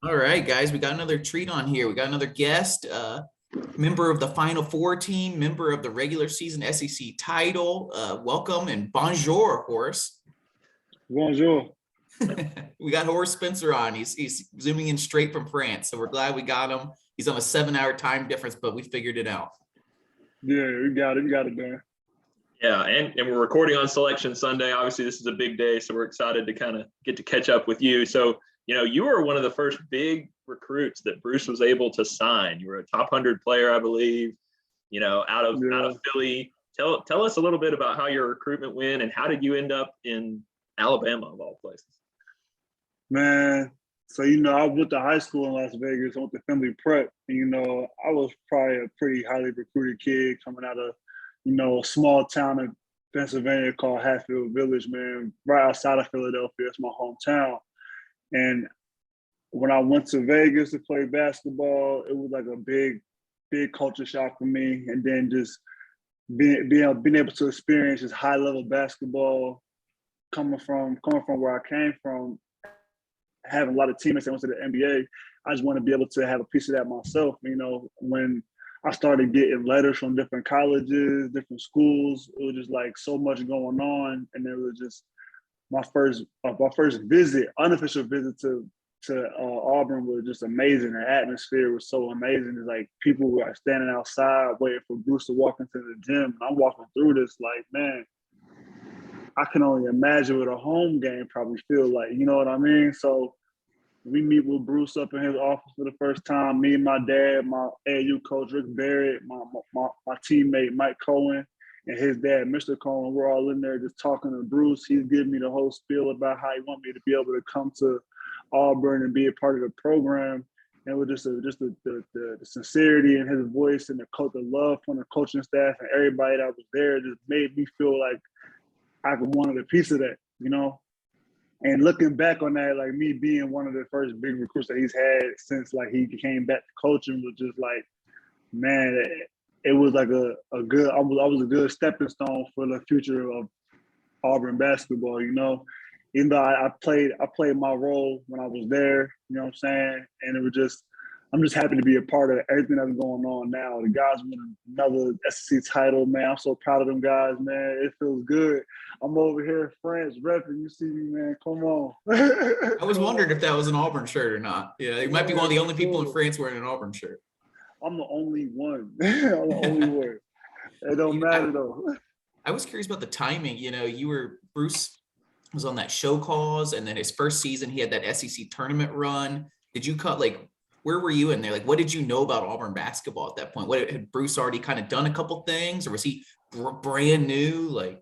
All right, guys, we got another treat on here. We got another guest, member of the Final Four team, member of the regular season SEC title. Welcome and bonjour, Horace. Bonjour. We got Horace Spencer on. He's zooming in straight from France, so we're glad we got him. He's on a 7-hour time difference, but we figured it out. Yeah, we got it. We got it, man. Yeah, and we're recording on Selection Sunday. Obviously, this is a big day, so we're excited to kind of get to catch up with you. So, you were one of the first big recruits that Bruce was able to sign. You were a top 100 player, I believe, out of Philly. Tell us a little bit about how your recruitment went and how did you end up in Alabama, of all places? Man, so, I went to high school in Las Vegas. I went to Family Prep. And, I was probably a pretty highly recruited kid coming out of, a small town in Pennsylvania called Hatfield Village, man, right outside of Philadelphia. It's my hometown. And when I went to Vegas to play basketball, it was like a big culture shock for me. And then just being able to experience this high level basketball coming from where I came from, having a lot of teammates that went to the NBA, I just want to be able to have a piece of that myself. When I started getting letters from different colleges, different schools, it was just like so much going on. And it was just my first visit, unofficial visit to Auburn was just amazing. The atmosphere was so amazing. It's like people were standing outside waiting for Bruce to walk into the gym. And I'm walking through this like, man, I can only imagine what a home game probably feel like. You know what I mean? So we meet with Bruce up in his office for the first time. Me and my dad, my AAU coach Rick Barrett, my teammate Mike Cohen, and his dad, Mr. Cohen. We're all in there just talking to Bruce. He's giving me the whole spiel about how he want me to be able to come to Auburn and be a part of the program. And with just the sincerity in his voice and the love from the coaching staff and everybody that was there just made me feel like I wanted a piece of that, And looking back on that, like me being one of the first big recruits that he's had since like he came back to coaching was just like, man, it was like I was a good stepping stone for the future of Auburn basketball, Even though I played my role when I was there, you know what I'm saying? And it was just, I'm just happy to be a part of everything that's going on now. The guys won another SEC title, man. I'm so proud of them guys, man. It feels good. I'm over here in France repping. You see me, man. Come on. I was wondering if that was an Auburn shirt or not. Yeah, you might be one of the only people in France wearing an Auburn shirt. I'm the only one. I'm the only one. It don't matter, though. I was curious about the timing. Bruce was on that show cause, and then his first season, he had that SEC tournament run. Did you where were you in there? Like, what did you know about Auburn basketball at that point? What had Bruce already kind of done a couple things, or was he brand new? Like,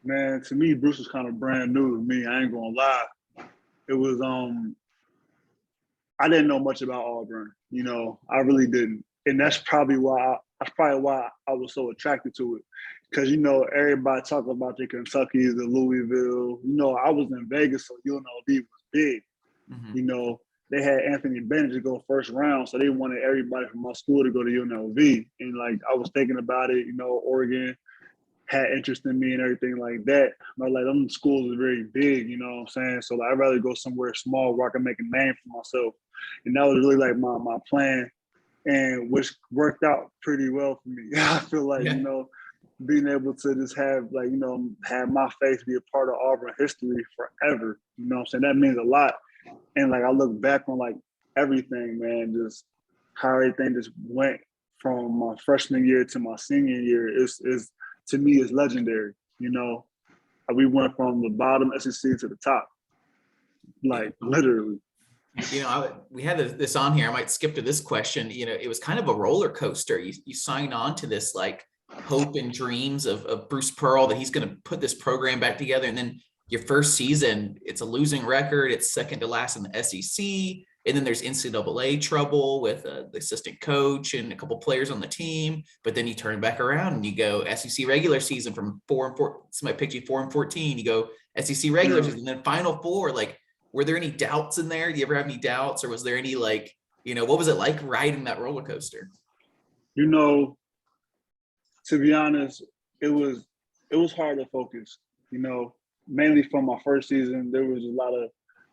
man, to me, Bruce was kind of brand new to me. I ain't gonna lie. It was I didn't know much about Auburn. I really didn't, and that's probably why I was so attracted to it. Because everybody talk about the Kentuckys, the Louisville. I was in Vegas, so UNLV was big. Mm-hmm. They had Anthony Bennett to go first round, so they wanted everybody from my school to go to UNLV. And like I was thinking about it, Oregon had interest in me and everything like that. But like them schools are very big, you know what I'm saying? So like, I'd rather go somewhere small where I can make a name for myself. And that was really like my plan, and which worked out pretty well for me. I feel like, being able to just have like, have my face be a part of Auburn history forever. You know what I'm saying? That means a lot. And like I look back on like everything, man, just how everything just went from my freshman year to my senior year is to me is legendary. We went from the bottom SEC to the top, like literally. We had this on here. I might skip to this question. It was kind of a roller coaster. You signed on to this like hope and dreams of Bruce Pearl that he's going to put this program back together, and then your first season, it's a losing record. It's second to last in the SEC. And then there's NCAA trouble with the assistant coach and a couple players on the team. But then you turn back around and you go SEC regular season from 4-4. Somebody picked you 4-14. You go SEC regular season, and then Final Four. Like, were there any doubts in there? Do you ever have any doubts, or was there any what was it like riding that roller coaster? To be honest, it was hard to focus. Mainly from my first season, there was a lot of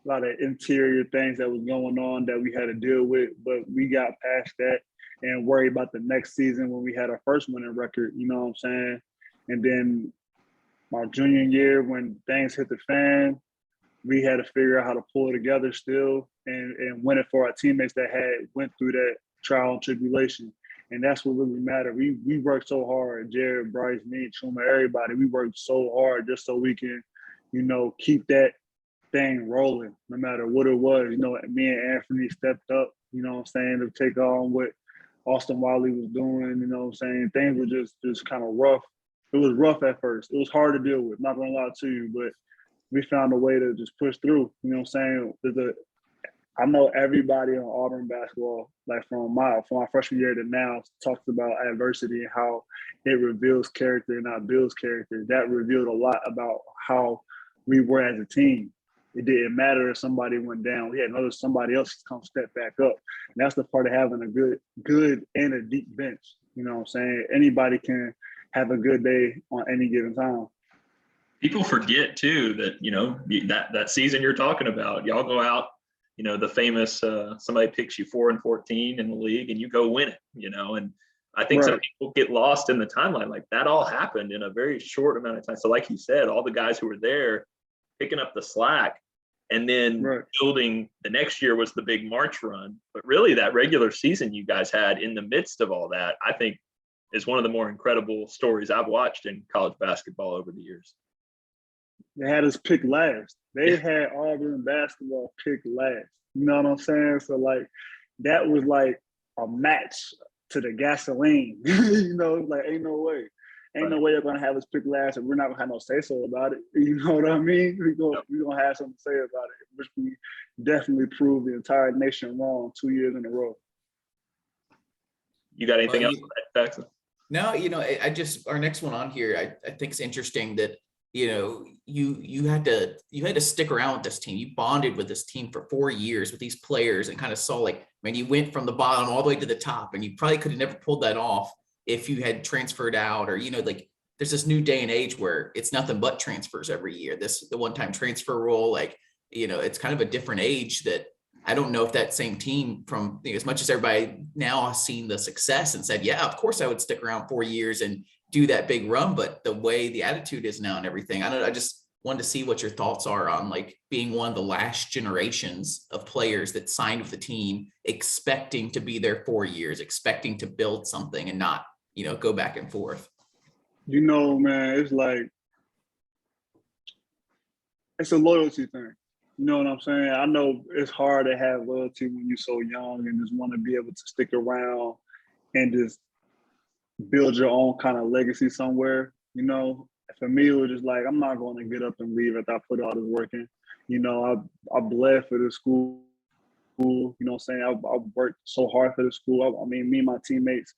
lot of interior things that was going on that we had to deal with, but we got past that and worried about the next season when we had our first winning record, you know what I'm saying? And then my junior year, when things hit the fan, we had to figure out how to pull it together still and win it for our teammates that had went through that trial and tribulation. And that's what really mattered. We worked so hard, Jared, Bryce, me, Chuma, everybody. We worked so hard just so we can, keep that thing rolling, no matter what it was. Me and Anthony stepped up, to take on what Austin Wiley was doing, Things were just kind of rough. It was rough at first. It was hard to deal with, not gonna lie to you, but we found a way to just push through. I know everybody on Auburn basketball, like from my freshman year to now, talks about adversity and how it reveals character and not builds character. That revealed a lot about how we were as a team. It didn't matter if somebody went down. We had somebody else come step back up. And that's the part of having a good and a deep bench. Anybody can have a good day on any given time. People forget too that that season you're talking about, y'all go out, the famous somebody picks you 4-14 in the league and you go win it, and I think some people get lost in the timeline. Like that all happened in a very short amount of time. So like you said, all the guys who were there picking up the slack and then building the next year was the big March run. But really that regular season you guys had in the midst of all that, I think is one of the more incredible stories I've watched in college basketball over the years. They had us pick last. They had Auburn basketball picked last. You know what I'm saying? So that was like a match to the gasoline. Ain't no way. Ain't no way they're gonna have us pick last, and we're not gonna have no say so about it. You know what I mean? We're gonna have something to say about it, which we definitely proved the entire nation wrong 2 years in a row. You got anything else, Paxton? No, our next one on here, I think it's interesting that you had to stick around with this team. You bonded with this team for 4 years with these players and kind of saw you went from the bottom all the way to the top, and you probably could have never pulled that off if you had transferred out or, there's this new day and age where it's nothing but transfers every year. The one-time transfer rule, it's kind of a different age that I don't know if that same team from as much as everybody now has seen the success and said, yeah, of course I would stick around 4 years and do that big run, but the way the attitude is now and everything, I just wanted to see what your thoughts are on being one of the last generations of players that signed with the team, expecting to be there 4 years, expecting to build something and not, go back and forth. Man, it's a loyalty thing. You know what I'm saying? I know it's hard to have loyalty when you're so young and just want to be able to stick around and just build your own kind of legacy somewhere. For me, it was just I'm not going to get up and leave after I put all this work in. I bled for the school. You know what I'm saying? I worked so hard for the school. Me and my teammates,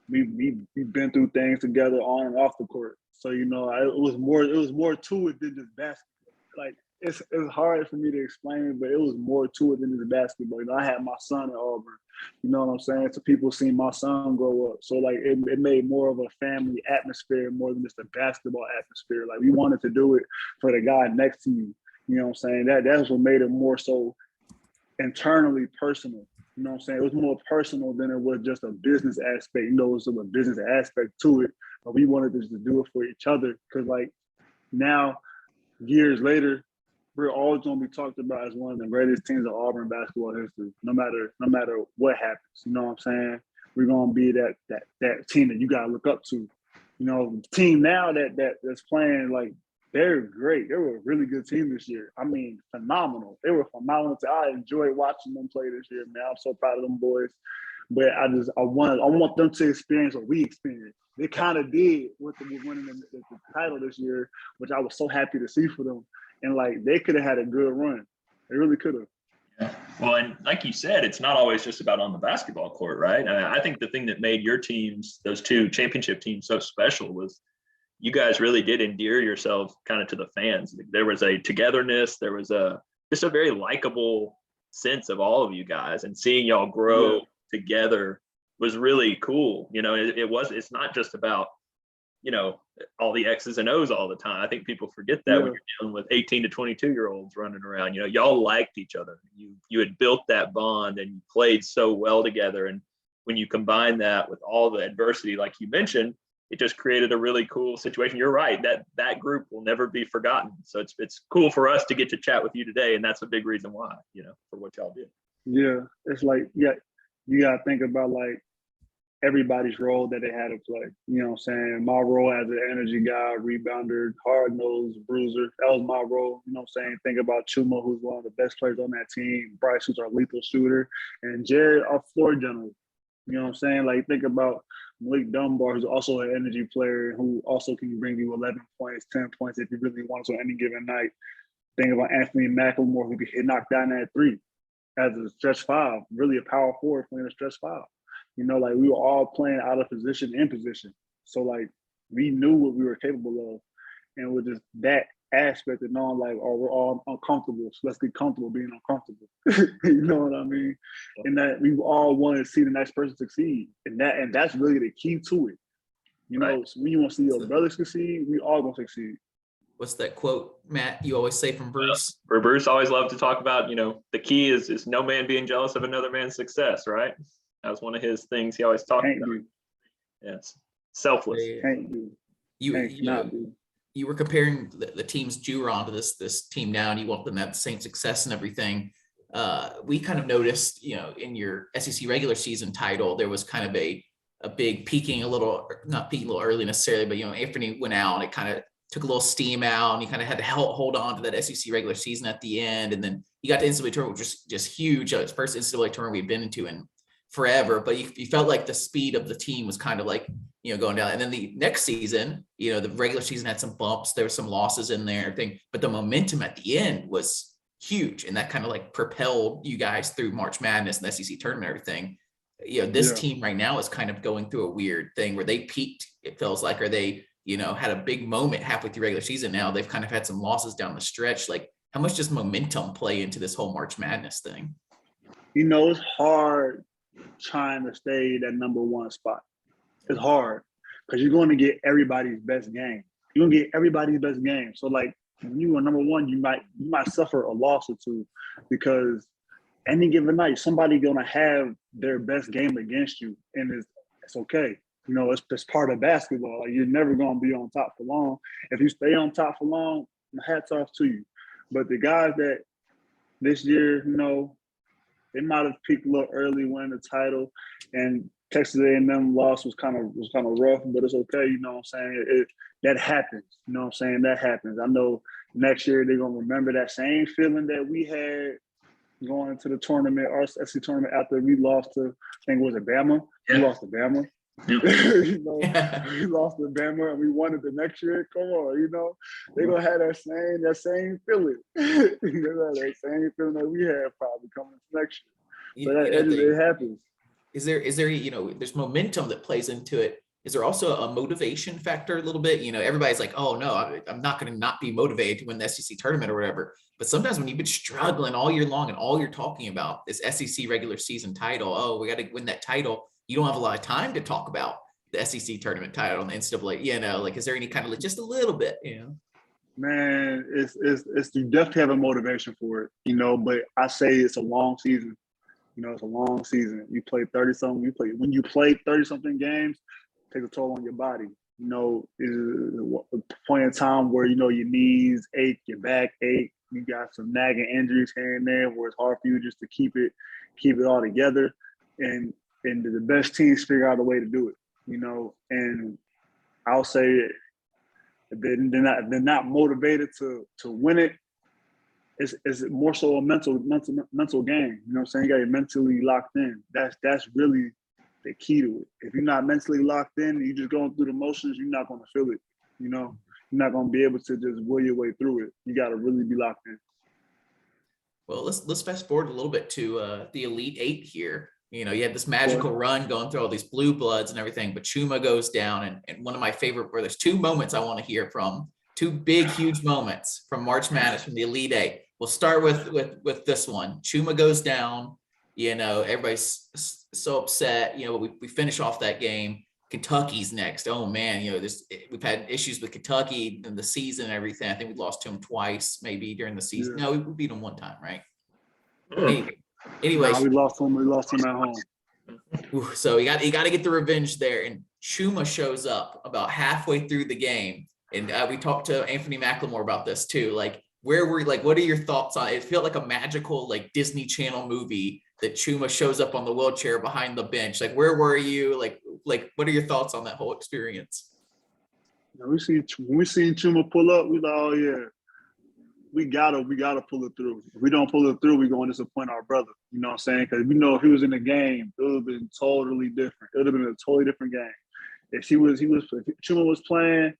we've been through things together on and off the court. So, it was more to it than just basketball. It's hard for me to explain it, but it was more to it than just basketball. I had my son at Auburn. You know what I'm saying? So people seen my son grow up. So it made more of a family atmosphere more than just a basketball atmosphere. We wanted to do it for the guy next to you. You know what I'm saying? That's what made it more so internally personal. You know what I'm saying? It was more personal than it was just a business aspect. It was a business aspect to it, but we wanted to just do it for each other. Because now, years later, we're always going to be talked about as one of the greatest teams of Auburn basketball history, no matter what happens. You know what I'm saying? We're going to be that team that you got to look up to. The team now that's playing, they're great. They were a really good team this year. I mean, phenomenal. They were phenomenal. I enjoyed watching them play this year, man. I'm so proud of them boys. But I want them to experience what we experienced. They kind of did with winning the title this year, which I was so happy to see for them. And they could have had a good run. They really could have. Yeah. Well, and like you said, it's not always just about on the basketball court, right? I think the thing that made your teams, those two championship teams, so special was you guys really did endear yourselves kind of to the fans. There was a togetherness. There was just a very likable sense of all of you guys, and seeing y'all grow together was really cool. It's not just about all the X's and O's all the time. I think people forget that when you're dealing with 18 to 22-year-olds running around. Y'all liked each other. You had built that bond and you played so well together. And when you combine that with all the adversity, like you mentioned, it just created a really cool situation. You're right, that group will never be forgotten. So it's cool for us to get to chat with you today, and that's a big reason why, for what y'all did. Yeah, it's like, you gotta think about like everybody's role that they had to play. You know what I'm saying? My role as an energy guy, rebounder, hard-nosed bruiser, that was my role. You know what I'm saying? Think about Chuma, who's one of the best players on that team, Bryce, who's our lethal shooter, and Jared, our floor general. You know what I'm saying? Like, think about Malik Dunbar, who's also an energy player who also can bring you 11 points, 10 points if you really want to on any given night. Think about Anthony McLemore, who can knock down that three as a stretch five, really a power forward playing a stretch five. Like, we were all playing out of position in position. So, like, we knew what we were capable of. And with just that aspect of knowing, like, oh, we're all uncomfortable, so let's get comfortable being uncomfortable. You know what I mean? And that we all wanted to see the next person succeed. And that's really the key to it. So when you want to see your brothers succeed, we all going to succeed. What's that quote, Matt, you always say from Bruce? Bruce always loved to talk about, the key is no man being jealous of another man's success, right? That was one of his things he always talked about. Yes, selfless. Can't do. You were comparing the teams you were on to this team now, and you want them to have the same success and everything. We kind of noticed, in your SEC regular season title, there was kind of a big peaking not peaking a little early necessarily, but after he went out, it kind of took a little steam out, and you kind of had to hold on to that SEC regular season at the end. And then you got to NCAA tournament, which was just huge. It's first NCAA tournament we've been into in forever, but you felt like the speed of the team was kind of like, going down. And then the next season, the regular season had some bumps. There were some losses in there, but the momentum at the end was huge. And that kind of like propelled you guys through March Madness and the SEC tournament and everything. This team right now is kind of going through a weird thing where they peaked, it feels like, or they, had a big moment halfway through regular season. Now they've kind of had some losses down the stretch. Like, how much does momentum play into this whole March Madness thing? It's hard trying to stay that number one spot. It's hard because you're going to get everybody's best game. You're going to get everybody's best game. So, like, when you are number one, you might suffer a loss or two because any given night, somebody's going to have their best game against you, and it's okay. It's part of basketball. Like, you're never going to be on top for long. If you stay on top for long, hats off to you. But the guys that this year, they might have peaked a little early, winning the title, and Texas A&M loss was kind of rough, but it's okay. You know what I'm saying? That happens. You know what I'm saying? That happens. I know next year they're gonna remember that same feeling that we had going into the tournament, our SEC tournament, after we lost to, I think, was it Bama? Yeah. We lost to Bama. We lost to Bama and we won it the next year. Come on, they're gonna have that same feeling. They're gonna have that same feeling that we had probably coming into next year. So it happens. Is there there's momentum that plays into it. Is there also a motivation factor a little bit? Everybody's like, oh no, I'm not going to not be motivated to win the SEC tournament or whatever. But sometimes when you've been struggling all year long and all you're talking about is SEC regular season title, oh, we got to win that title. You don't have a lot of time to talk about the SEC tournament title and the NCAA, like, is there any kind of, like, just a little bit, Man, it's you definitely have a motivation for it, but I say it's a long season. It's a long season. You play 30-something. When you play 30-something games, it takes a toll on your body. It's a point in time where, your knees ache, your back ache, you got some nagging injuries here and there where it's hard for you just to keep it all together. And the best teams figure out a way to do it, and I'll say if they're not motivated to win it. It's more so a mental game. You know what I'm saying? You got to be mentally locked in. That's really the key to it. If you're not mentally locked in, you're just going through the motions, you're not going to feel it. You're not going to be able to just will your way through it. You got to really be locked in. Well, let's fast forward a little bit to the Elite Eight here. You had this magical run going through all these blue bloods and everything, but Chuma goes down, and one of my favorite, where there's two moments I want to hear from, two big, huge moments from March Madness from the Elite Eight. We'll start with this one. Chuma goes down. Everybody's so upset. We finish off that game. Kentucky's next. Oh man, we've had issues with Kentucky in the season and everything. I think we lost to them twice, maybe during the season. Yeah. No, we beat them one time, right? Mm. Anyway, we lost them. We lost them at home. so you got to get the revenge there. And Chuma shows up about halfway through the game, and we talked to Anthony McLemore about this too. Like, what are your thoughts on it? It felt like a magical like Disney Channel movie that Chuma shows up on the wheelchair behind the bench. Like, where were you? Like what are your thoughts on that whole experience? When we seen Chuma pull up, we like, oh yeah, we gotta pull it through. If we don't pull it through, we're gonna disappoint our brother. You know what I'm saying? Because we know if he was in the game, it would have been totally different. It would have been a totally different game. If Chuma was playing,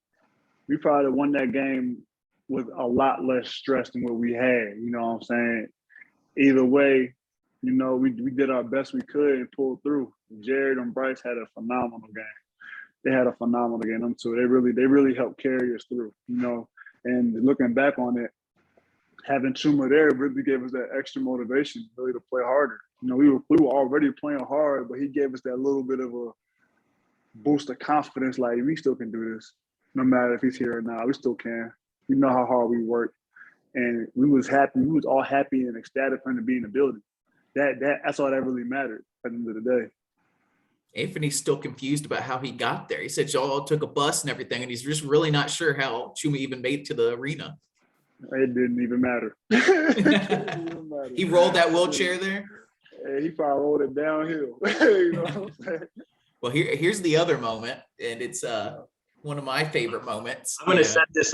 we probably won that game with a lot less stress than what we had. You know what I'm saying? Either way, we did our best we could and pulled through. Jared and Bryce had a phenomenal game. They had a phenomenal game. Them two, they really helped carry us through. And looking back on it, having Chuma there really gave us that extra motivation really to play harder. We were already playing hard, but he gave us that little bit of a boost of confidence. Like, we still can do this, no matter if he's here or not. We still can. We know how hard we work, and we was happy. We was all happy and ecstatic for him to be in the building. That's all that really mattered at the end of the day. Anthony's still confused about how he got there. He said y'all took a bus and everything, and he's just really not sure how Chuma even made it to the arena. It didn't even matter. He rolled that wheelchair there? Yeah, he probably rolled it downhill. You know what I'm saying? Well, here's the other moment, and it's one of my favorite moments. I'm going to set this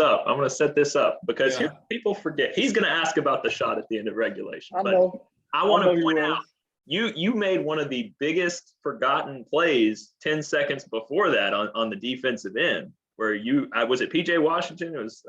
up because people forget. He's going to ask about the shot at the end of regulation. I know. I want to point out, you made one of the biggest forgotten plays 10 seconds before that on the defensive end, where was it PJ Washington? It was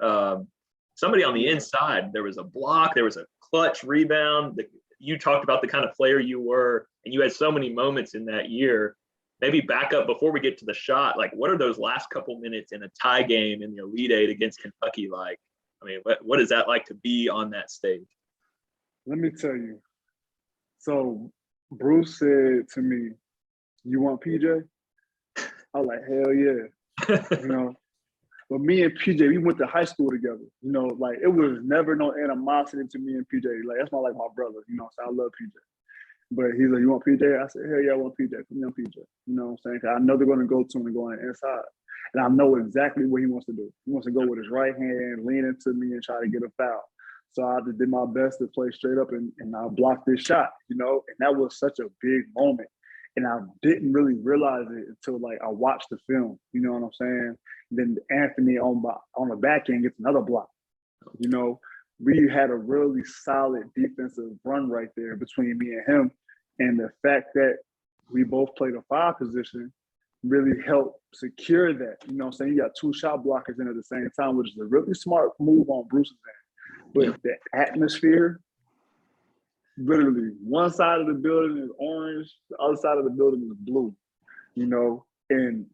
somebody on the inside. There was a block. There was a clutch rebound. You talked about the kind of player you were, and you had so many moments in that year. Maybe back up before we get to the shot. Like, what are those last couple minutes in a tie game in the Elite Eight against Kentucky like? I mean, what is that like to be on that stage? Let me tell you. So Bruce said to me, "You want PJ?" I was like, "Hell yeah!" But me and PJ, we went to high school together. Like, it was never no animosity to me and PJ. Like, that's my brother. So I love PJ. But he's like, "You want PJ?" I said, "Hell yeah, I want PJ. Put me on PJ." You know what I'm saying? Because I know they're going to go to him and go on the inside. And I know exactly what he wants to do. He wants to go with his right hand, lean into me, and try to get a foul. So I just did my best to play straight up, and I blocked this shot, and that was such a big moment. And I didn't really realize it until, like, I watched the film. You know what I'm saying? Then Anthony on the back end gets another block. We had a really solid defensive run right there between me and him. And the fact that we both played a 5 position really helped secure that. You know what I'm saying? You got 2 shot blockers in at the same time, which is a really smart move on Bruce's end. But the atmosphere, literally, one side of the building is orange, the other side of the building is blue, and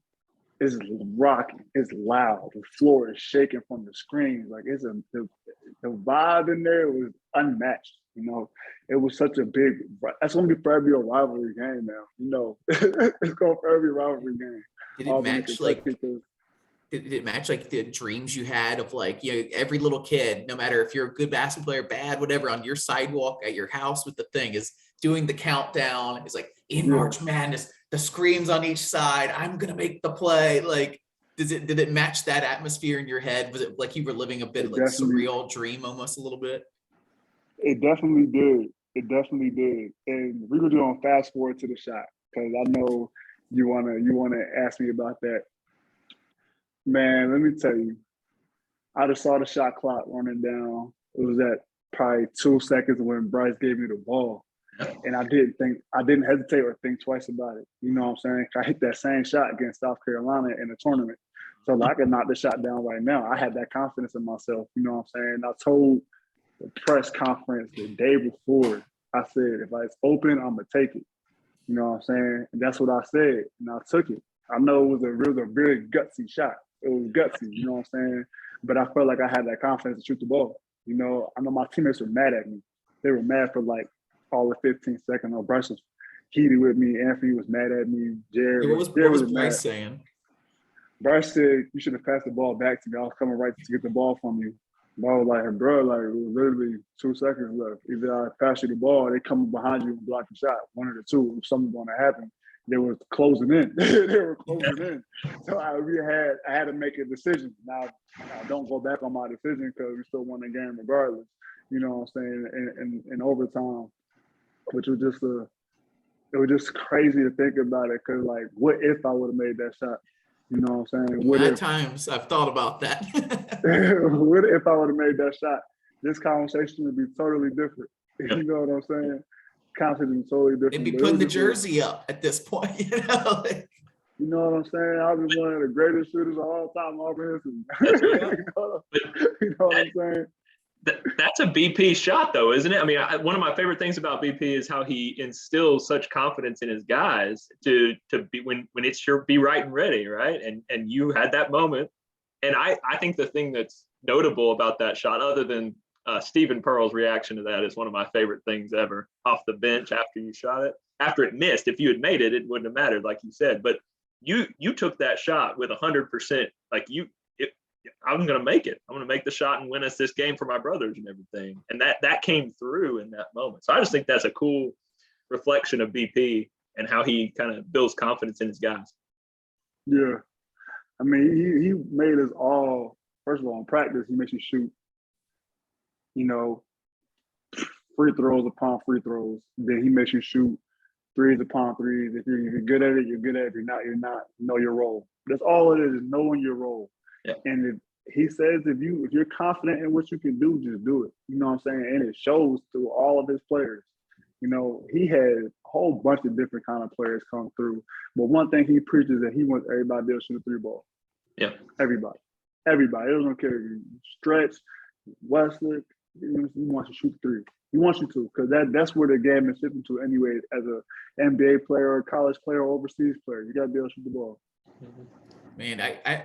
it's rocking, it's loud, the floor is shaking from the screens. Like, the vibe in there was unmatched. It was such a that's going to be forever a rivalry game now. It's going to forever be a rivalry game. Did it match like the dreams you had of, like, every little kid, no matter if you're a good basketball player, bad, whatever, on your sidewalk at your house with the thing is doing the countdown. It's like, in March Madness, the screams on each side, I'm going to make the play. Like, did it match that atmosphere in your head? Was it like you were living a bit of like surreal dream almost a little bit? It definitely did. And we're going to fast forward to the shot, because I know you wanna ask me about that. Man, let me tell you, I just saw the shot clock running down. It was at probably 2 seconds when Bryce gave me the ball. And I didn't hesitate or think twice about it. You know what I'm saying? I hit that same shot against South Carolina in the tournament. So I could knock the shot down right now. I had that confidence in myself. You know what I'm saying? I told the press conference the day before, I said, if it's open, I'm going to take it. You know what I'm saying? And that's what I said. And I took it. I know it was a very gutsy shot. It was gutsy, you know what I'm saying? But I felt like I had that confidence to shoot the ball. I know my teammates were mad at me. They were mad for like all of 15 seconds. Bryce was heated with me. Anthony was mad at me. Jared What was was Bryce mad. saying? Bryce said, "You should have passed the ball back to me. I was coming right to get the ball from you." But I was like, "Bro, like it was literally 2 seconds left. Either I pass you the ball, or they come behind you and block the shot. One of the two. If something's going to happen." They were closing in. They were closing in. So I had to make a decision. Now I don't go back on my decision because we still won the game regardless. You know what I'm saying? In overtime, which was it was just crazy to think about it. Cause like, what if I would have made that shot? You know what I'm saying? What At if? times I've thought about that. What if I would have made that shot? This conversation would be totally different. You know what I'm saying? Conversation would be totally different. They'd be But putting the jersey up at this point, you know. you know what I'm saying? I was one of the greatest shooters of all time, Auburn history. That's right. You know what I'm saying? That's a BP shot, though, isn't it? I mean, one of my favorite things about BP is how he instills such confidence in his guys to be when it's your be right and ready, right? And you had that moment, and I think the thing that's notable about that shot, other than Stephen Pearl's reaction to that, is one of my favorite things ever. Off the bench after you shot it, after it missed. If you had made it, it wouldn't have mattered, like you said. But you took that shot with 100%. Like I'm going to make it. I'm going to make the shot and win us this game for my brothers and everything. And that came through in that moment. So I just think that's a cool reflection of BP and how he kind of builds confidence in his guys. Yeah. I mean, he made us all, first of all, in practice, he makes you shoot, you know, free throws upon free throws. Then he makes you shoot threes upon threes. If you're good at it, you're good at it. If you're not, you're not. Know your role. That's all it is knowing your role. Yeah. And he says if you're confident in what you can do, just do it. You know what I'm saying? And it shows through all of his players. You know, he had a whole bunch of different kind of players come through. But one thing he preaches is that he wants everybody to be able to shoot a three ball. Yeah. Everybody. He doesn't care if you stretch, Westlick, he wants you to shoot three. He wants you to, because that's where the game is shifting to anyway, as a NBA player, or college player, or overseas player. You got to be able to shoot the ball. Man, I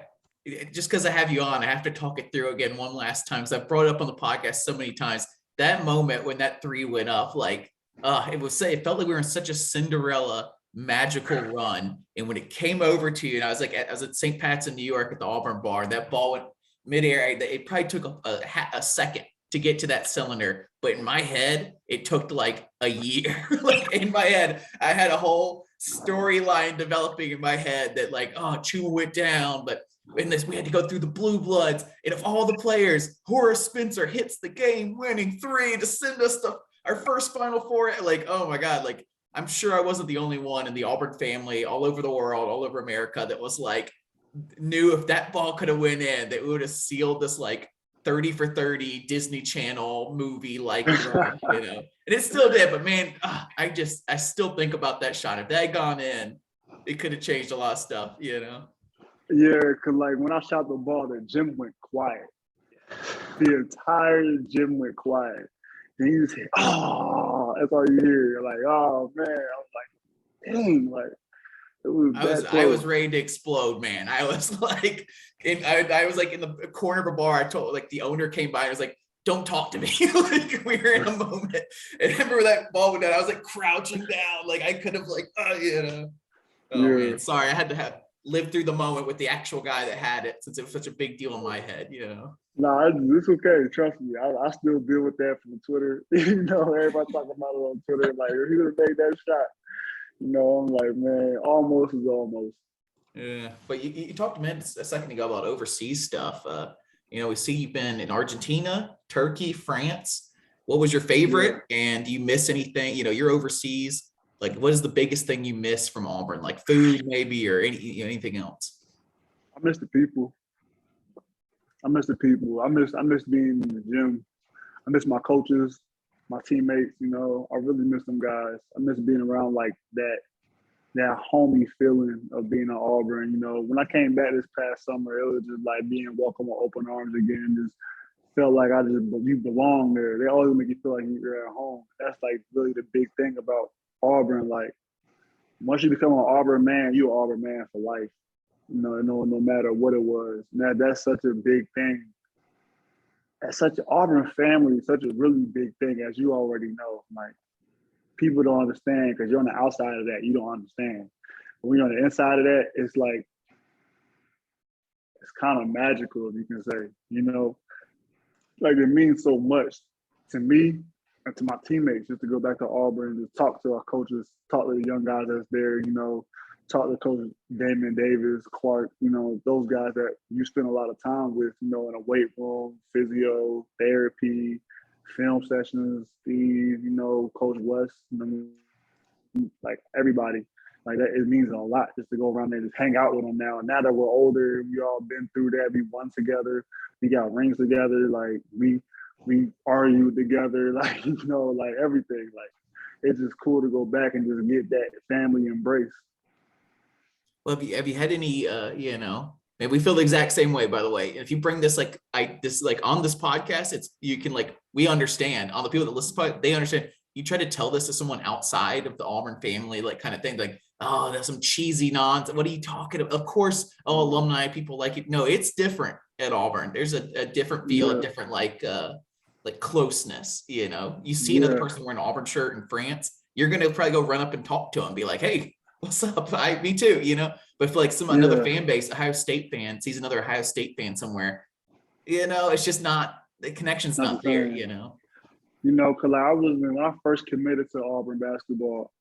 just because I have you on, I have to talk it through again one last time, because I've brought it up on the podcast so many times. That moment when that three went up, like, it felt like we were in such a Cinderella magical run. And when it came over to you, and I was at St. Pat's in New York at the Auburn bar, that ball went midair. It probably took a second to get to that cylinder, but in my head, it took like a year. Like in my head, I had a whole storyline developing in my head that like, oh, Chuma went down, but in this, we had to go through the blue bloods. And if all the players, Horace Spencer hits the game-winning three to send us to our first Final Four, like, oh my God, like, I'm sure I wasn't the only one in the Auburn family all over the world, all over America, that was like, knew if that ball could have went in, that would have sealed this like 30 for 30 Disney Channel movie like run, you know. And it still did, but man, I still think about that shot. If that had gone in, it could have changed a lot of stuff, you know. Yeah, because like when I shot the ball, the gym went quiet. The entire gym went quiet. And you just hear, oh, that's all you hear. You're like, oh man. I was like, dang, like it was I was ready to explode, man. I was like, I was like in the corner of a bar. I told like the owner came by and was like, don't talk to me. Like we were in a moment. And I remember that ball went down. I was like crouching down. Like I could have like, you know. Oh yeah. Man, sorry. I had to live through the moment with the actual guy that had it, since it was such a big deal in my head, you know. Nah, it's okay. Trust me. I still deal with that from Twitter. You know, everybody talking about it on Twitter. Like, if he would have made that shot, you know, I'm like, man, almost is almost. Yeah, but you talked, man, a second ago about overseas stuff. You know, we see you've been in Argentina, Turkey, France. What was your favorite? Yeah. And do you miss anything? You know, you're overseas. Like, what is the biggest thing you miss from Auburn? Like food, maybe, or anything else? I miss the people. I miss being in the gym. I miss my coaches, my teammates, you know. I really miss them guys. I miss being around like that homey feeling of being at Auburn. You know, when I came back this past summer, it was just like being welcomed with open arms again. Just felt like you belong there. They always make you feel like you're at home. That's like really the big thing about Auburn. Like once you become an Auburn man, you're an Auburn man for life. You know, no matter what it was. That's such a big thing. As such an Auburn family, such a really big thing, as you already know. Like people don't understand because you're on the outside of that, you don't understand. When you're on the inside of that, it's like, it's kind of magical, if you can say, you know, like it means so much to me and to my teammates just to go back to Auburn and just talk to our coaches, talk to the young guys that's there, you know, talk to Coach Damon Davis, Clark, you know, those guys that you spend a lot of time with, you know, in a weight room, physio, therapy, film sessions, Steve, you know, Coach West, you know, like everybody. Like that, it means a lot just to go around there and just hang out with them now. And now that we're older, we all been through that. We won together. We got rings together. Like we argued together. Like, you know, like everything. Like it's just cool to go back and just get that family embrace. Well, have you had any, you know, and we feel the exact same way, by the way. If you bring this, like, on this podcast, it's, you can, like, we understand, all the people that listen to it, they understand. You try to tell this to someone outside of the Auburn family, like, kind of thing, like, oh, that's some cheesy nonsense. What are you talking about? Of course, oh, alumni people like it. No, it's different at Auburn. There's a different feel, a different, like closeness, you know. You see another person wearing an Auburn shirt in France, you're going to probably go run up and talk to him, be like, hey, what's up? Me too, you know. But for like another fan base, Ohio State fan sees another Ohio State fan somewhere, you know, it's just not, the connection's not there, you know. You know, cause I was, when I first committed to Auburn basketball,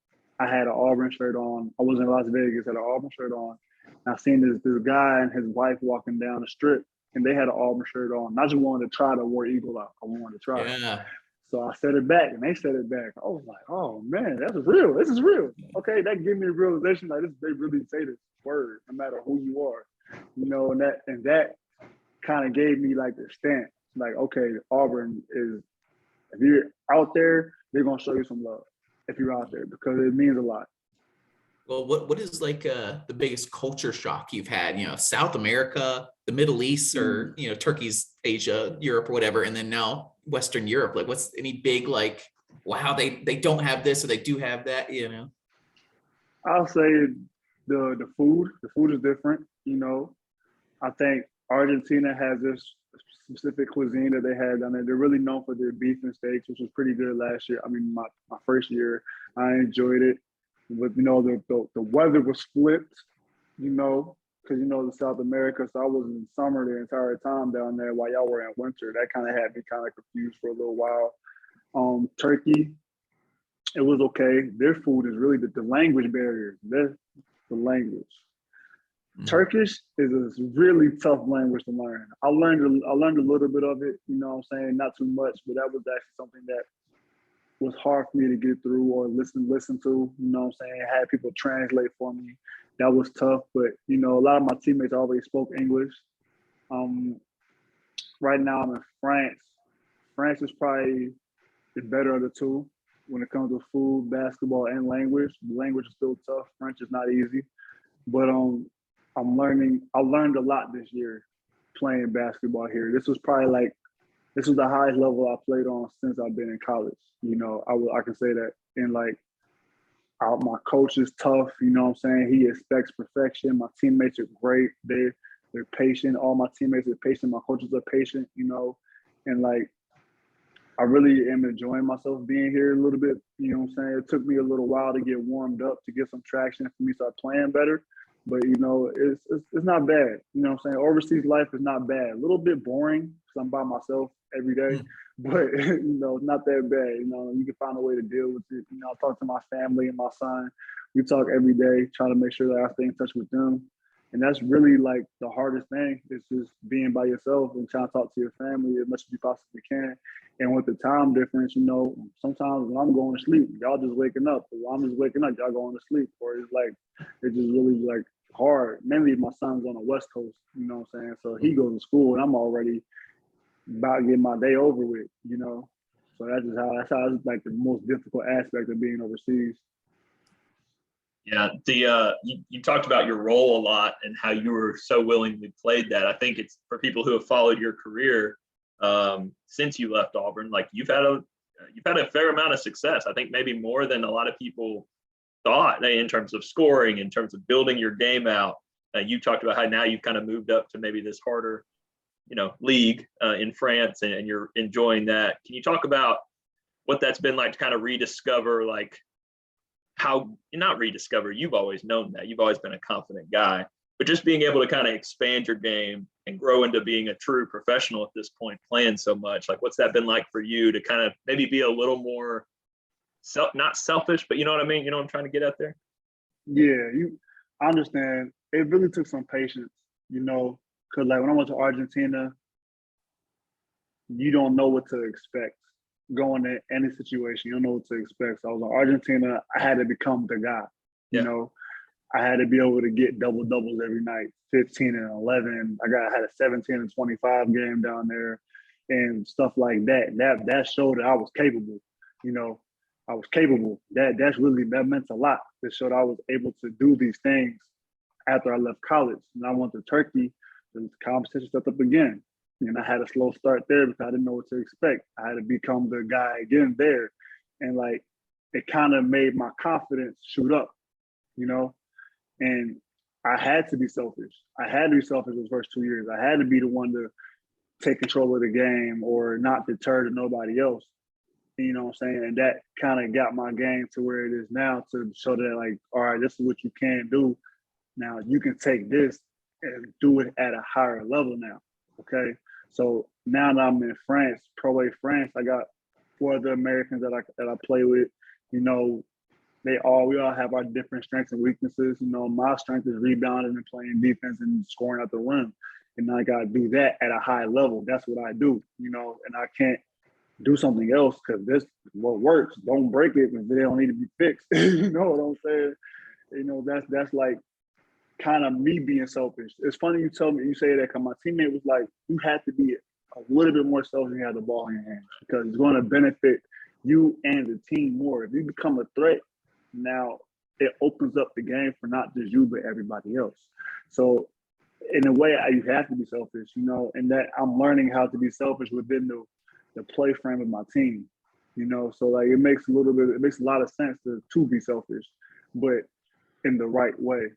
I had an Auburn shirt on. I was in Las Vegas, had an Auburn shirt on. And I seen this guy and his wife walking down the strip, and they had an Auburn shirt on. And I just wanted to try the War Eagle out. I wanted to try it. So I said it back, and they said it back. I was like, oh man, that's real. This is real. Okay, that gave me a realization like this. They really say this word, no matter who you are, you know. And that kind of gave me like the stance, like, okay, Auburn is. If you're out there, they're gonna show you some love. If you're out there, because it means a lot. Well, what is like the biggest culture shock you've had? You know, South America, the Middle East, or you know, Turkey's Asia, Europe, or whatever, and then now Western Europe. Like, what's any big, like, wow, they don't have this or they do have that? You know, I'll say the food. The food is different. You know, I think Argentina has this specific cuisine that they had down there. They're really known for their beef and steaks, which was pretty good last year. I mean, my first year, I enjoyed it. But, you know, the weather was flipped, you know, because, you know, the South America, so I was in summer the entire time down there while y'all were in winter. That kind of had me kind of confused for a little while. Turkey, it was okay. Their food is really the language barrier. The language. Turkish is a really tough language to learn. I learned a little bit of it, you know what I'm saying, not too much, but that was actually something that was hard for me to get through or listen to, you know what I'm saying, had people translate for me. That was tough, but, you know, a lot of my teammates already spoke English. Right now I'm in France. France is probably the better of the two when it comes to food, basketball, and language. The language is still tough. French is not easy, but I learned a lot this year playing basketball here. This was the highest level I played on since I've been in college. You know, I can say that. And like, my coach is tough. You know what I'm saying? He expects perfection. My teammates are great. They're patient. All my teammates are patient. My coaches are patient, you know, and like, I really am enjoying myself being here a little bit. You know what I'm saying? It took me a little while to get warmed up, to get some traction for me to start playing better. But, you know, it's not bad. You know what I'm saying? Overseas life is not bad. A little bit boring because I'm by myself every day. But, you know, it's not that bad. You know, you can find a way to deal with it. You know, I talk to my family and my son. We talk every day, trying to make sure that I stay in touch with them. And that's really like the hardest thing, is just being by yourself and trying to talk to your family as much as you possibly can. And with the time difference, you know, sometimes when I'm going to sleep, y'all just waking up. Or I'm just waking up, y'all going to sleep. Or it's just really like hard. Mainly my son's on the West Coast, you know what I'm saying? So he goes to school and I'm already about to get my day over with, you know? So that's how it's like the most difficult aspect of being overseas. Yeah, you talked about your role a lot and how you were so willingly played that. I think it's for people who have followed your career since you left Auburn, like you've had a fair amount of success. I think maybe more than a lot of people thought in terms of scoring, in terms of building your game out. You talked about how now you've kind of moved up to maybe this harder, you know, league in France, and you're enjoying that. Can you talk about what that's been like to kind of rediscover, like how, not rediscover, you've always known that, you've always been a confident guy, but just being able to kind of expand your game and grow into being a true professional at this point, playing so much. Like, what's that been like for you to kind of maybe be a little more not selfish, but you know what I mean? You know what I'm trying to get at there? Yeah, I understand. It really took some patience, you know, because like when I went to Argentina, you don't know what to expect going in any situation. You don't know what to expect. So I was in Argentina. I had to become the guy. You know, I had to be able to get double doubles every night, 15 and 11. I had a 17 and 25 game down there, and stuff like that. That showed that I was capable. You know, I was capable. That meant a lot. It showed I was able to do these things after I left college. And I went to Turkey, and the competition stepped up again. And I had a slow start there because I didn't know what to expect. I had to become the guy again there. And like, it kind of made my confidence shoot up, you know? And I had to be selfish. I had to be selfish those first 2 years. I had to be the one to take control of the game or not deter to nobody else. You know what I'm saying? And that kind of got my game to where it is now, to show that, like, all right, this is what you can do. Now you can take this and do it at a higher level now. Okay. So now that I'm in France, Pro A France, I got 4 other Americans that I play with. You know, we all have our different strengths and weaknesses. You know, my strength is rebounding and playing defense and scoring at the rim. And I got to do that at a high level. That's what I do, you know, and I can't do something else because this what works. Don't break it if they don't need to be fixed. You know what I'm saying? You know, that's like kind of me being selfish. It's funny you say that because my teammate was like, you have to be a little bit more selfish when you have the ball in your hand because it's going to benefit you and the team more. If you become a threat, now it opens up the game for not just you, but everybody else. So in a way, you have to be selfish, you know, and that I'm learning how to be selfish within the play frame of my team, you know. So like it makes a lot of sense to be selfish, but in the right way.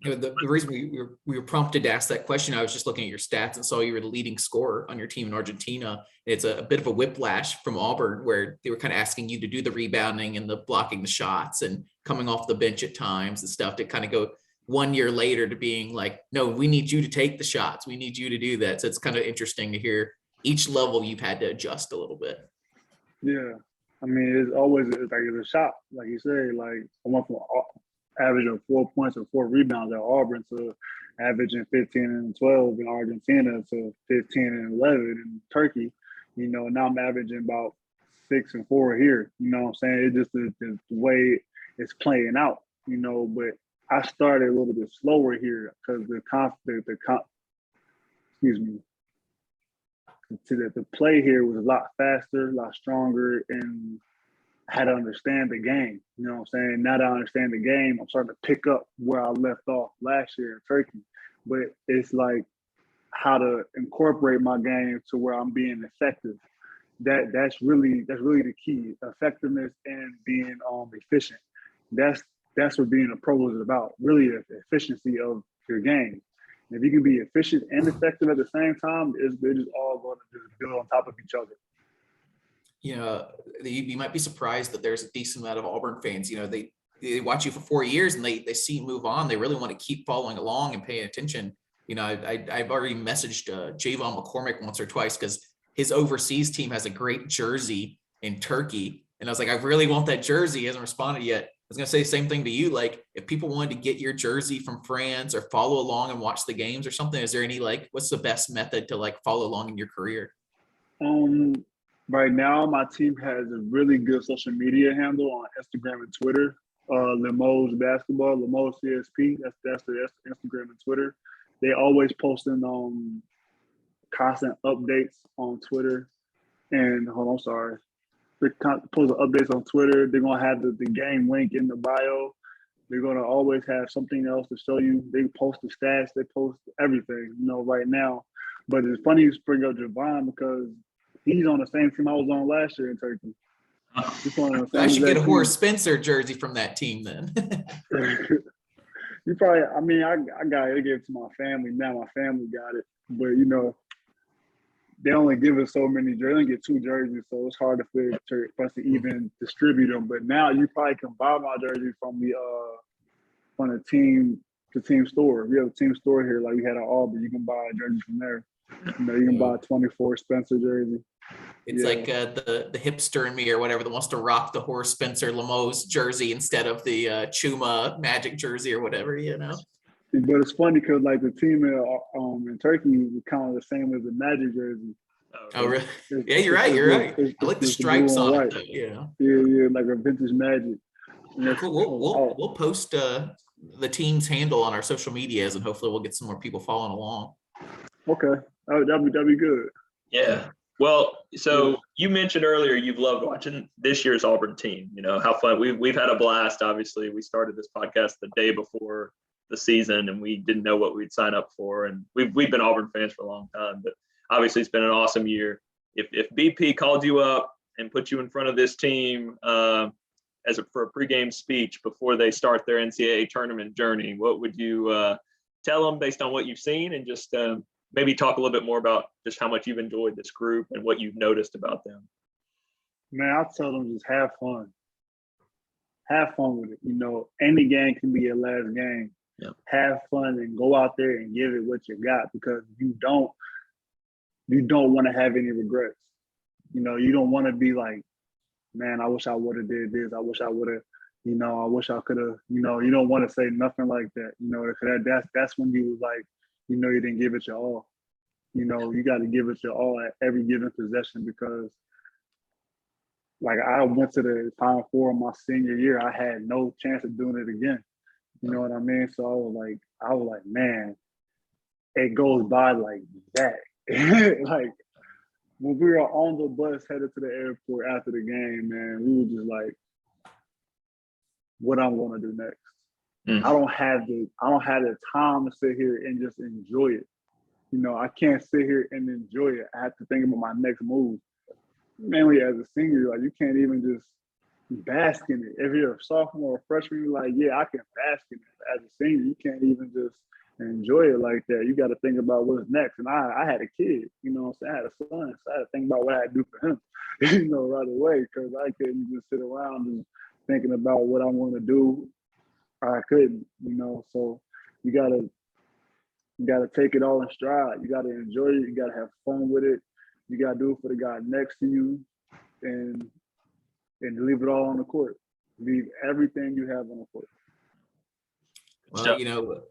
You know, the reason we were prompted to ask that question, I was just looking at your stats and saw you were the leading scorer on your team in Argentina. It's a bit of a whiplash from Auburn, where they were kind of asking you to do the rebounding and the blocking the shots and coming off the bench at times and stuff, to kind of go 1 year later to being like, no, we need you to take the shots. We need you to do that. So it's kind of interesting to hear each level you've had to adjust a little bit. Yeah. I mean, it's a shot. Like you say, like I went from averaging 4 points and 4 rebounds at Auburn to averaging 15 and 12 in Argentina to 15 and 11 in Turkey. You know, now I'm averaging about 6 and 4 here. You know what I'm saying? It's just the way it's playing out, you know, but I started a little bit slower here because the play here was a lot faster, a lot stronger, and I had to understand the game. You know what I'm saying? Now that I understand the game, I'm starting to pick up where I left off last year in Turkey. But it's like how to incorporate my game to where I'm being effective. That's really the key. Effectiveness and being efficient. That's what being a pro is about. Really, the efficiency of your game. If you can be efficient and effective at the same time, it's just all going to just build on top of each other. You know, you might be surprised that there's a decent amount of Auburn fans. You know, they watch you for 4 years and they see you move on. They really want to keep following along and paying attention. You know, I've already messaged Javon McCormick once or twice because his overseas team has a great jersey in Turkey. And I was like, I really want that jersey. He hasn't responded yet. I was going to say the same thing to you. Like, if people wanted to get your jersey from France or follow along and watch the games or something, is there any, like, what's the best method to like follow along in your career? Right now, my team has a really good social media handle on Instagram and Twitter. Limoges Basketball, Limoges CSP. That's the Instagram and Twitter. They always posting constant updates on Twitter. And They post updates on Twitter. They're gonna have the game link in the bio. They're gonna always have something else to show you. They post the stats. They post everything. You know, right now. But it's funny you bring up Javon because he's on the same team I was on last year in Turkey. I should get a Horace Spencer jersey from that team then. You probably, I mean, I got it. I gave it to my family. Now my family got it. But, you know, they only give us so many jerseys. They only get 2 jerseys, so it's hard for us to even distribute them. But now you probably can buy my jersey from the team store. We have a team store here, like we had at Auburn. You can buy a jersey from there. You know, you can buy a 24 Spencer jersey. It's like the hipster in me or whatever that wants to rock the Horace Spencer Lemos jersey instead of the Chuma Magic jersey or whatever, you know. But it's funny because like the team in Turkey was kind of the same as the Magic jersey. Oh, really? Yeah, you're right. You're right. I like the stripes on it, though, you know. Yeah, like a vintage Magic. Cool. We'll post the team's handle on our social medias, and hopefully we'll get some more people following along. Okay, that'd be good. Yeah. Well, so you mentioned earlier you've loved watching this year's Auburn team. You know how fun we've had a blast. Obviously, we started this podcast the day before the season, and we didn't know what we'd sign up for. And we've been Auburn fans for a long time, but obviously it's been an awesome year. If BP called you up and put you in front of this team for a pregame speech before they start their NCAA tournament journey, what would you tell them based on what you've seen, and just maybe talk a little bit more about just how much you've enjoyed this group and what you've noticed about them? Man, I tell them just have fun. Have fun with it. You know, any game can be your last game. Yeah. Have fun and go out there and give it what you got, because you don't want to have any regrets. You know, you don't want to be like, man, I wish I would have did this. I wish I would have, you know, I wish I could have, you know, you don't want to say nothing like that. You know, that's when you was like, you know, you didn't give it your all. You know, you got to give it your all at every given possession, because like I went to the Final Four my senior year. I had no chance of doing it again. You know what I mean? So I was like, man, it goes by like that. Like when we were on the bus headed to the airport after the game, man, we were just like, what I'm going to do next. I don't have the time to sit here and just enjoy it. You know, I can't sit here and enjoy it. I have to think about my next move. Mainly as a senior, like you can't even just bask in it. If you're a sophomore or freshman, you're like, yeah, I can bask in it. As a senior, you can't even just enjoy it like that. You got to think about what's next. And I had a kid, you know, so I had a son, so I had to think about what I had to do for him, you know, right away, because I couldn't just sit around and thinking about what I want to do. I couldn't, you know, so you gotta take it all in stride. You gotta enjoy it. You gotta have fun with it. You gotta do it for the guy next to you, and leave it all on the court. Leave everything you have on the court. Well, you know,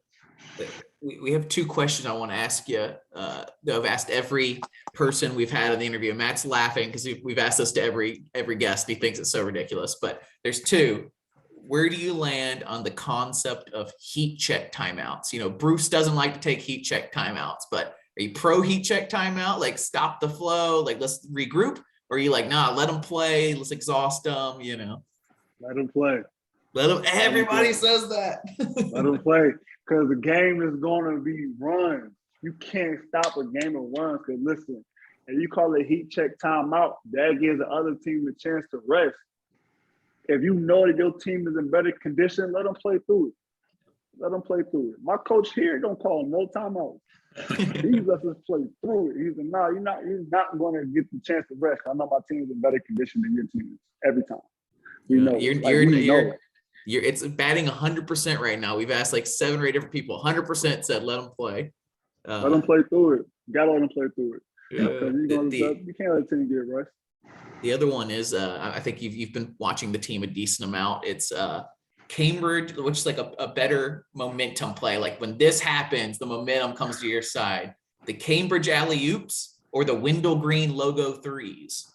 we have 2 questions I want to ask you that I've asked every person we've had in the interview. Matt's laughing because we've asked this to every guest. He thinks it's so ridiculous, but there's 2. Where do you land on the concept of heat check timeouts? You know, Bruce doesn't like to take heat check timeouts, but are you pro heat check timeout? Like stop the flow, like let's regroup? Or are you like, nah, let them play, let's exhaust them, you know? Let them play. Everybody says that. Let them play, because the game is going to be run. You can't stop a game of runs, because listen, if you call it heat check timeout, that gives the other team the chance to rest. If you know that your team is in better condition, let them play through it. Let them play through it. My coach here don't call no timeouts. He lets us play through it. He said, no, you're not going to get the chance to rest. I know my team's in better condition than your team is every time. You know, it's batting 100% right now. We've asked like 7 or 8 different people. 100% said let them play. Let them play through it. Gotta let them play through it. Yeah, you can't let a team get rest. The other one is I think you've been watching the team a decent amount. It's Cambridge, which is like a better momentum play. Like when this happens, the momentum comes to your side. The Cambridge alley-oops or the Wendell Green logo threes?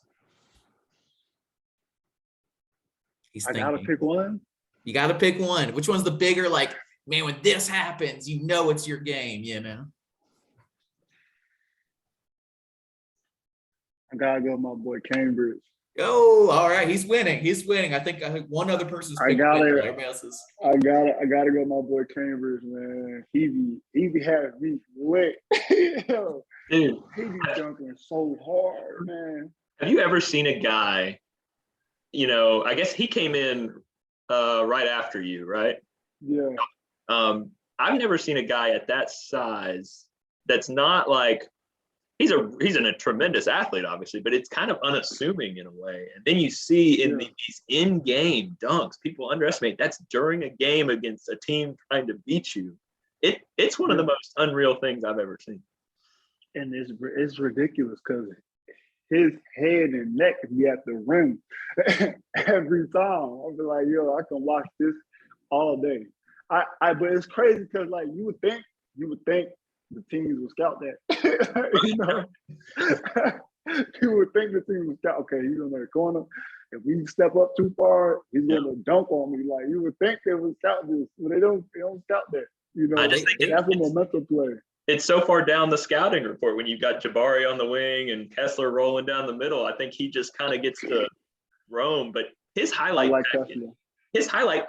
I gotta pick one. You gotta pick one. Which one's the bigger, like, man, when this happens, you know it's your game, you know? I gotta go with my boy Cambridge. Oh, all right. He's winning. I think one other person's I gotta go with my boy Cambridge, man. He be having me lit. Yo, dude, he be jumping so hard, man. Have you ever seen a guy, you know, I guess he came in right after you, right? Yeah. I've never seen a guy at that size that's not like, he's a tremendous athlete, obviously, but it's kind of unassuming in a way. And then you see in these in-game dunks, people underestimate that's during a game against a team trying to beat you. It's one of the most unreal things I've ever seen. And it's ridiculous because his head and neck can be at the rim every time. I'll be like, yo, I can watch this all day. But it's crazy because like you would think the teams would scout that. You know, you would think the team would scout. Okay, he's on the corner. If we step up too far, he's gonna dunk on me. Like you would think they would scout this, but they don't scout that. You know, that's a momentum play. It's so far down the scouting report when you've got Jabari on the wing and Kessler rolling down the middle. I think he just kind of gets to roam. But his highlight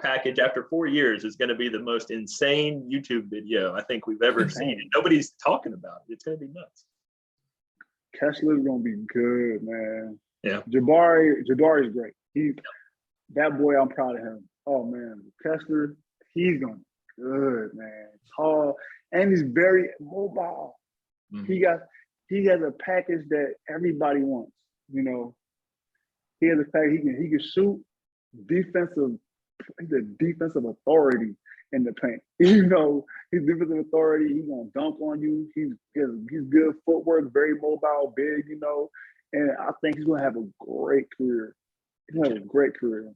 package after 4 years is going to be the most insane YouTube video I think we've ever seen. And nobody's talking about it. It's going to be nuts. Kessler's going to be good, man. Yeah. Jabari's great. That boy, I'm proud of him. Oh, man. Kessler, he's going to be good, man. Tall, and he's very mobile. Mm-hmm. He has a package that everybody wants, you know. He has a package, he can shoot he's a defensive authority in the paint. You know, he's defensive authority, he's gonna dunk on you, he's good footwork, very mobile, big, you know, and I think he's gonna have a great career. He's gonna have a great career.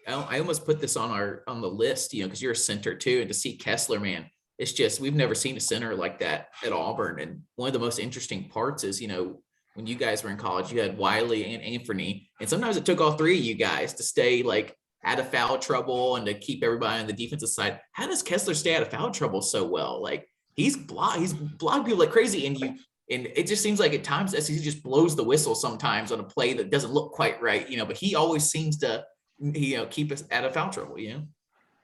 I almost put this on the list, you know, because you're a center too, and to see Kessler, man, it's just we've never seen a center like that at Auburn. And one of the most interesting parts is, you know, when you guys were in college, you had Wiley and Anthony, and sometimes it took all three of you guys to stay like out of foul trouble and to keep everybody on the defensive side. How does Kessler stay out of foul trouble so well? Like he's blocked people like crazy, and it just seems like at times SEC just blows the whistle sometimes on a play that doesn't look quite right, you know, but he always seems to, you know, keep us out of foul trouble, you know?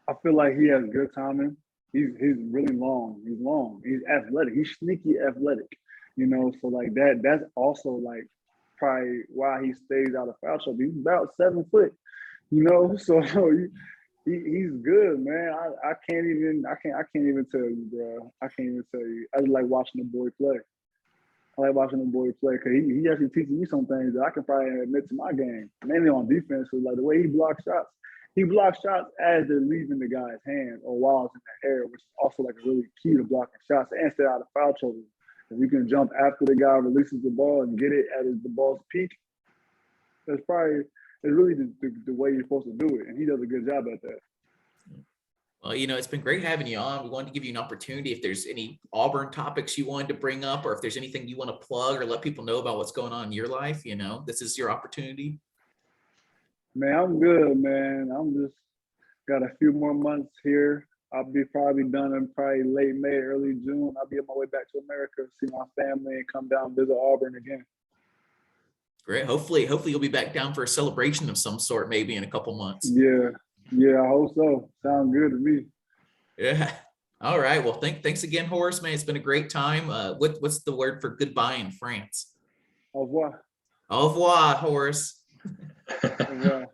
I feel like he has good timing. He's really long. He's long. He's athletic. He's sneaky athletic, you know? So like that's also like probably why he stays out of foul trouble. He's about 7 foot, you know? So he's good, man. I can't even tell you, bro. I can't even tell you. I just like watching the boy play. I like watching the boy play because he actually teaches me some things that I can probably admit to my game, mainly on defense. So like the way he blocks shots as they're leaving the guy's hand or while it's in the air, which is also like a really key to blocking shots and stay out of foul trouble. If you can jump after the guy releases the ball and get it at the ball's peak, it's really the way you're supposed to do it, and he does a good job at that. Well, you know, it's been great having you on. We wanted to give you an opportunity if there's any Auburn topics you wanted to bring up, or if there's anything you want to plug or let people know about what's going on in your life, you know, this is your opportunity. Man, I'm good, man. I'm just got a few more months here. I'll be probably done in probably late May, early June. I'll be on my way back to America, see my family, and come down and visit Auburn again. Great. Hopefully you'll be back down for a celebration of some sort, maybe in a couple months. Yeah, I hope so. Sounds good to me. Yeah. All right. Well, thanks again, Horace, man. It's been a great time. What's the word for goodbye in France? Au revoir. Au revoir, Horace. Au revoir.